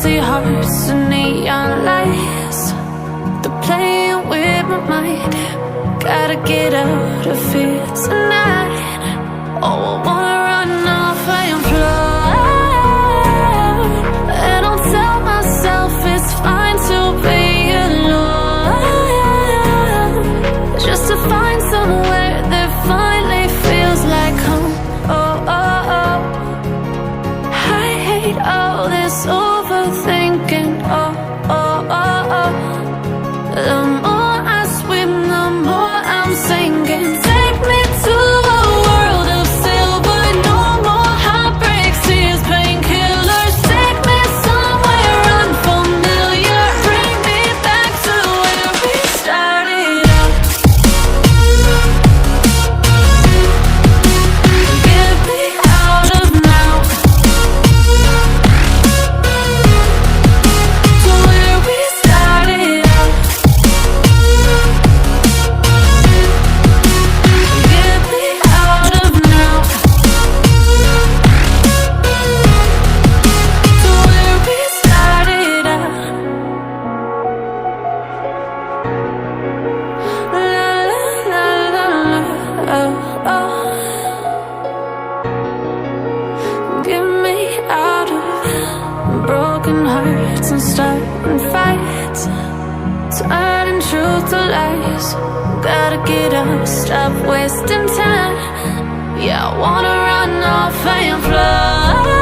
empty hearts and neon lights. They're playing with my mind. Gotta get out of here tonight. Oh, I wanna run off and fly. And I'll tell myself it's fine to be alone, just to find somewhere that finally feels like home. Oh, oh, oh. I hate all this overthinking. Oh, oh, oh, oh. The more I swim, the more I'm sinking. Take me to a world of silver. No more heartbreaks, tears, painkillers. Take me somewhere unfamiliar. Bring me back to where we started out. Get me out of now, to where we started out. Get me out of now, to where we started out. La la la la, oh, oh. Get me out of broken hearts and starting fights, turning truth to lies. Gotta get up, stop wasting time. Yeah, I wanna run off and fly.